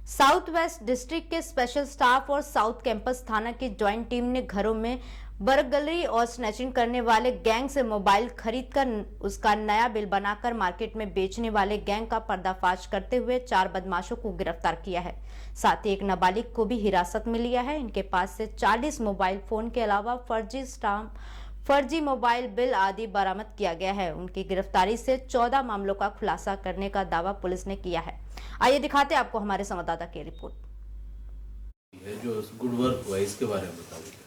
South west district के special staff और south campus थाना की ज्वाइंट टीम ने घरों में बर्गलरी और स्नैचिंग करने वाले गैंग से मोबाइल खरीदकर उसका नया बिल बनाकर मार्केट में बेचने वाले गैंग का पर्दाफाश करते हुए 4 बदमाशों को गिरफ्तार किया है। साथ ही एक नाबालिग को भी हिरासत में लिया है। इनके पास से 40 मोबाइल फोन के अलावा फर्जी स्टाम्प, फर्जी मोबाइल बिल आदि बरामद किया गया है। उनकी गिरफ्तारी से 14 मामलों का खुलासा करने का दावा पुलिस ने किया है। आइए दिखाते हैं आपको हमारे संवाददाता की रिपोर्ट। जो गुड वर्क हुआ इसके बारे में बताइए।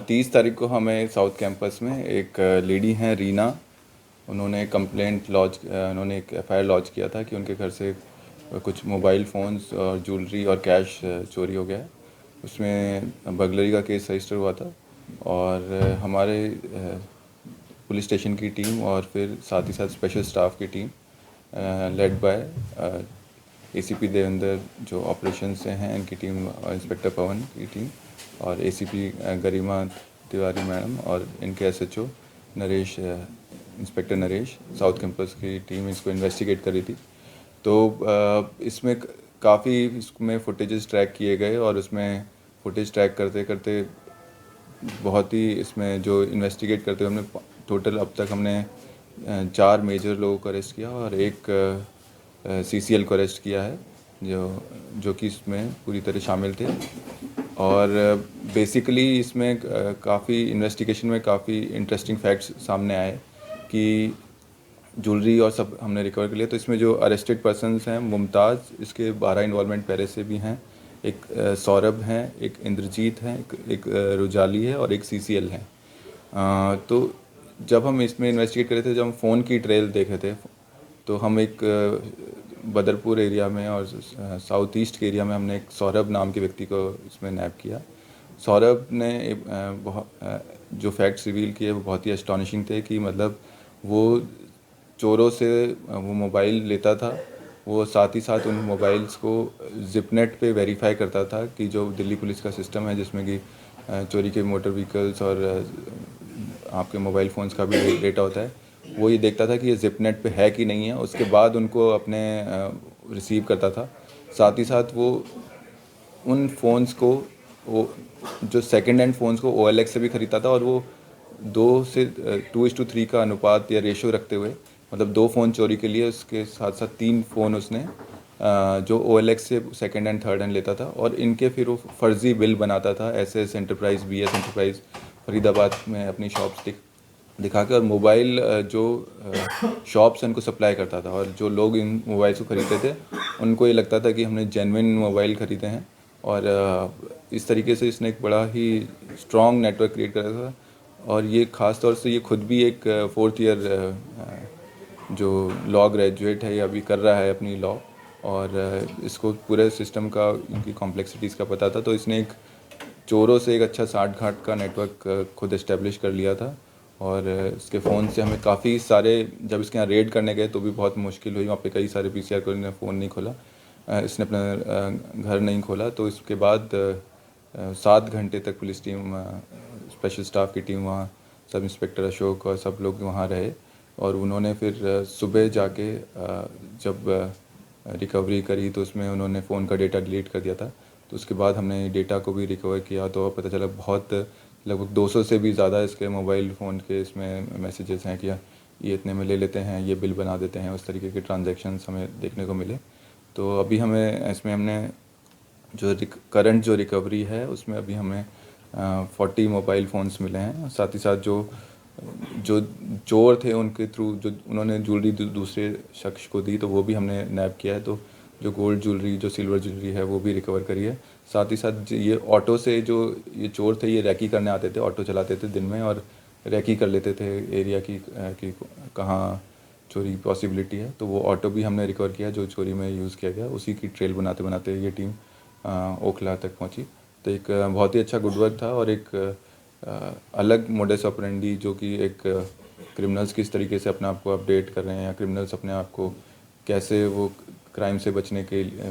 30 तारीख को हमें साउथ कैंपस में एक लेडी हैं रीना, उन्होंने उन्होंने एक एफआईआर लॉन्च किया था कि उनके घर से कुछ मोबाइल फ़ोन्स और ज्वेलरी और कैश चोरी हो गया है। उसमें बर्गलरी का केस रजिस्टर हुआ था और हमारे पुलिस स्टेशन की टीम और फिर साथ ही साथ स्पेशल स्टाफ की team led by ACP Devendra जो ऑपरेशन से हैं, इनकी टीम, इंस्पेक्टर पवन की टीम और एसीपी गरिमा तिवारी मैडम और इनके SHO Naresh, inspector Naresh, south campus की टीम इसको इन्वेस्टिगेट करी थी। तो इसमें काफ़ी इसमें फुटेजेस ट्रैक किए गए और उसमें फुटेज ट्रैक करते करते बहुत ही इसमें जो इन्वेस्टिगेट करते हुए हमने टोटल अब तक हमने 4 मेजर लोगों को अरेस्ट किया और एक सीसीएल को अरेस्ट किया है जो कि इसमें पूरी तरह शामिल थे। और बेसिकली इसमें काफ़ी इन्वेस्टिगेशन में काफ़ी इंटरेस्टिंग फैक्ट्स सामने आए कि ज्वेलरी और सब हमने रिकवर कर लिया। तो इसमें जो अरेस्टेड पर्सन्स हैं, मुमताज़, इसके 12 इन्वॉल्वमेंट पहले से भी हैं, एक सौरभ हैं, एक इंद्रजीत हैं, एक रुजाली है और एक सीसीएल है। तो जब हम इसमें इन्वेस्टिगेट कर रहे थे, जब हम फ़ोन की ट्रेल देख रहे थे, तो हम एक बदरपुर एरिया में और साउथ ईस्ट के एरिया में हमने एक सौरभ नाम के व्यक्ति को इसमें नैप किया। सौरभ ने जो फैक्ट्स रिवील किए वो बहुत ही एस्टॉनिशिंग थे कि मतलब वो चोरों से वो मोबाइल लेता था, वो साथ ही साथ उन मोबाइल्स को जिपनेट पे वेरीफाई करता था कि जो दिल्ली पुलिस का सिस्टम है जिसमें कि चोरी के मोटर व्हीकल्स और आपके मोबाइल फ़ोन्स का भी डेटा होता है, वो ये देखता था कि ये जिपनेट पे है कि नहीं है। उसके बाद उनको अपने रिसीव करता था। साथ ही साथ वो उन फ़ोन्स को, वो जो सेकंड हैंड फ़ोन्स को OLX से भी ख़रीदता था और वो 2 से 2:3 का अनुपात या रेशो रखते हुए, मतलब 2 फ़ोन चोरी के लिए उसके साथ साथ 3 फ़ोन उसने जो OLX से सेकंड हैंड थर्ड हैंड लेता था और इनके फिर वो फ़र्ज़ी बिल बनाता था SS enterprise, BS enterprise Faridabad में अपनी शॉप्स दिखा के और मोबाइल जो शॉप्स उनको सप्लाई करता था और जो लोग इन मोबाइल्स को ख़रीदते थे उनको ये लगता था कि हमने जेन्युइन मोबाइल ख़रीदे हैं। और इस तरीके से इसने एक बड़ा ही स्ट्रॉन्ग नेटवर्क क्रिएट करा था। और ये ख़ास तौर से ये खुद भी एक 4th ईयर जो लॉ ग्रेजुएट है, या अभी कर रहा है अपनी लॉ, और इसको पूरे सिस्टम का, इनकी कॉम्प्लेक्सिटीज़ का पता था। तो इसने एक चोरों से एक अच्छा साठ घाट का नेटवर्क खुद इस्टेब्लिश कर लिया था। और इसके फ़ोन से हमें काफ़ी सारे, जब इसके यहाँ रेड करने गए तो भी बहुत मुश्किल हुई, वहाँ पे कई सारे PCR को इन्हें फ़ोन नहीं खोला, इसने अपना घर नहीं खोला। तो इसके बाद 7 घंटे तक पुलिस टीम, स्पेशल स्टाफ की टीम वहाँ, सब इंस्पेक्टर अशोक और सब लोग वहाँ रहे और उन्होंने फिर सुबह जाके जब रिकवरी करी तो उसमें उन्होंने फ़ोन का डेटा डिलीट कर दिया था। तो उसके बाद हमने डेटा को भी रिकवर किया तो पता चला बहुत लगभग 200 से भी ज़्यादा इसके मोबाइल फ़ोन के इसमें मैसेजेस हैं कि ये इतने में ले लेते हैं, ये बिल बना देते हैं, उस तरीके के ट्रांजैक्शंस हमें देखने को मिले। तो अभी हमें इसमें हमने जो करंट जो रिकवरी है उसमें अभी हमें 40 मोबाइल फ़ोन्स मिले हैं। साथ ही साथ जो चोर थे उनके थ्रू जो उन्होंने ज्वेलरी दूसरे शख्स को दी तो वो भी हमने नैप किया है। तो जो गोल्ड ज्वेलरी, जो सिल्वर ज्वेलरी है वो भी रिकवर करी है। साथ ही साथ ये ऑटो से जो ये चोर थे ये रैकी करने आते थे, ऑटो चलाते थे दिन में और रैकी कर लेते थे एरिया की कि कहाँ चोरी पॉसिबिलिटी है। तो वो ऑटो भी हमने रिकवर किया जो चोरी में यूज़ किया गया। उसी की ट्रेल बनाते बनाते ये टीम ओखला तक पहुँची। तो एक बहुत ही अच्छा गुड वर्क था और एक अलग मोडस ऑपरेंडी जो कि एक क्रिमिनल्स किस तरीके से अपने आप को अपडेट कर रहे हैं या क्रिमिनल्स अपने आप को कैसे वो क्राइम से बचने के लिए,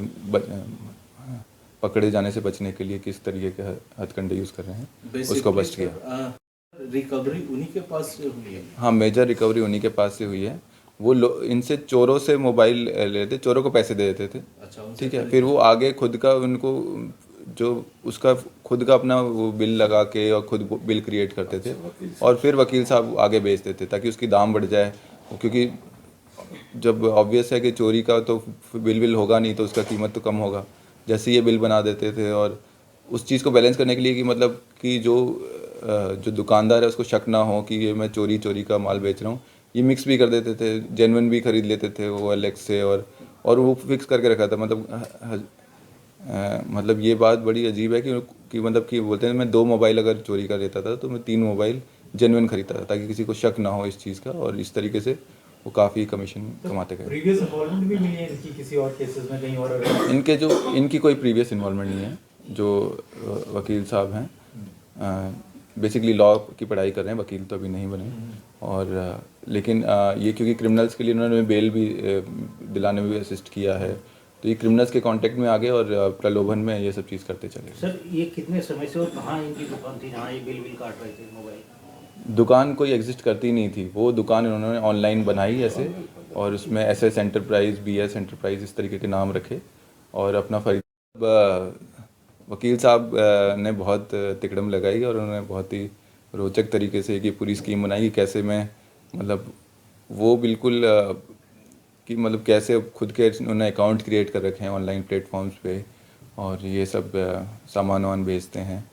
पकड़े जाने से बचने के लिए किस तरीके के हथकंडे यूज़ कर रहे हैं, उसको बस्ट किया। रिकवरी उन्हीं के पास से हुई है? हाँ, मेजर रिकवरी उन्हीं के पास से हुई है वो इनसे चोरों से मोबाइल लेते, चोरों को पैसे दे देते थे। अच्छा, उनसे ठीक है, फिर वो आगे खुद का उनको जो उसका खुद का अपना वो बिल लगा के और खुद बिल क्रिएट करते थे और फिर वकील साहब आगे बेच देते ताकि उसकी दाम बढ़ जाए, क्योंकि जब ऑब्वियस है कि चोरी का तो बिल होगा नहीं तो उसका कीमत तो कम होगा। जैसे ये बिल बना देते थे और उस चीज़ को बैलेंस करने के लिए कि मतलब कि जो दुकानदार है उसको शक ना हो कि ये मैं चोरी का माल बेच रहा हूँ, ये मिक्स भी कर देते थे, जेन्युइन भी खरीद लेते थे वो एलेक्स से और वो फिक्स करके रखा था। मतलब ये बात बड़ी अजीब है कि मतलब कि बोलते हैं मैं 2 मोबाइल अगर चोरी का लेता था तो मैं 3 मोबाइल जेन्युइन खरीदता था ताकि किसी को शक ना हो इस चीज़ का, और इस तरीके से वो काफ़ी कमीशन कमाते गए। प्रीवियस इन्वॉल्वमेंट भी मिली है इनकी किसी और केसेस में कहीं और? इनकी कोई प्रीवियस इन्वॉल्वमेंट नहीं है। जो वकील साहब हैं बेसिकली लॉ की पढ़ाई कर रहे हैं, वकील तो अभी नहीं बने, और लेकिन ये क्योंकि क्रिमिनल्स के लिए उन्होंने बेल भी दिलाने में भी असिस्ट किया है, तो ये क्रिमिनल्स के कांटेक्ट में आ गए और प्रलोभन में ये सब चीज़ करते चले गए। सर ये कितने समय से और कहाँ इनकी दुकान थी जहाँ ये बिल काट रहे थे मोबाइल? दुकान कोई एग्जिस्ट करती नहीं थी, वो दुकान उन्होंने ऑनलाइन बनाई ऐसे, और उसमें SS एंटरप्राइज, BS एंटरप्राइज इस तरीके के नाम रखे और अपना वकील साहब ने बहुत तिकड़म लगाई और उन्होंने बहुत ही रोचक तरीके से ये पूरी स्कीम बनाई कि कैसे मैं मतलब वो बिल्कुल कि मतलब कैसे खुद के उन्होंने अकाउंट क्रिएट कर रखे हैं ऑनलाइन प्लेटफॉर्म्स पे और ये सब सामान वामान बेचते हैं।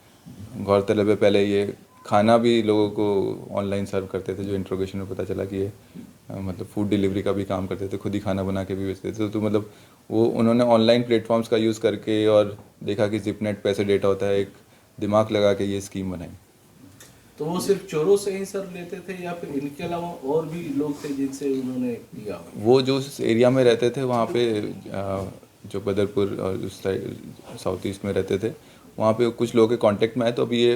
गौरतलब है पहले ये खाना भी लोगों को ऑनलाइन सर्व करते थे, जो इंट्रोगेशन में पता चला कि ये मतलब फूड डिलीवरी का भी काम करते थे, खुद ही खाना बना के भी बेचते थे। तो मतलब वो उन्होंने ऑनलाइन प्लेटफॉर्म्स का यूज़ करके और देखा कि जिपनेट पैसे डेटा होता है, एक दिमाग लगा के ये स्कीम बनाई। तो वो सिर्फ चोरों से ही सर लेते थे या फिर इनके अलावा और भी लोग थे जिनसे उन्होंने किया? वो जो उस एरिया में रहते थे वहाँ पे जो बदरपुर और उस साइड साउथ ईस्ट में रहते थे, वहाँ पे कुछ लोगों के कांटेक्ट में आए, तो अभी ये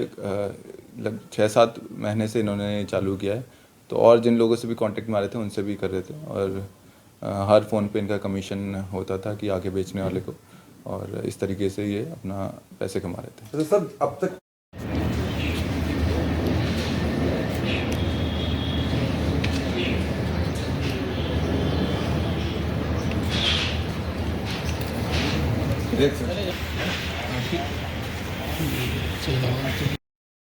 लगभग 6-7 महीने से इन्होंने चालू किया है। तो और जिन लोगों से भी कांटेक्ट में आ रहे थे उनसे भी कर रहे थे, और हर फ़ोन पे इनका कमीशन होता था कि आगे बेचने वाले को, और इस तरीके से ये अपना पैसे कमा रहे थे। तो सर अब तक चलो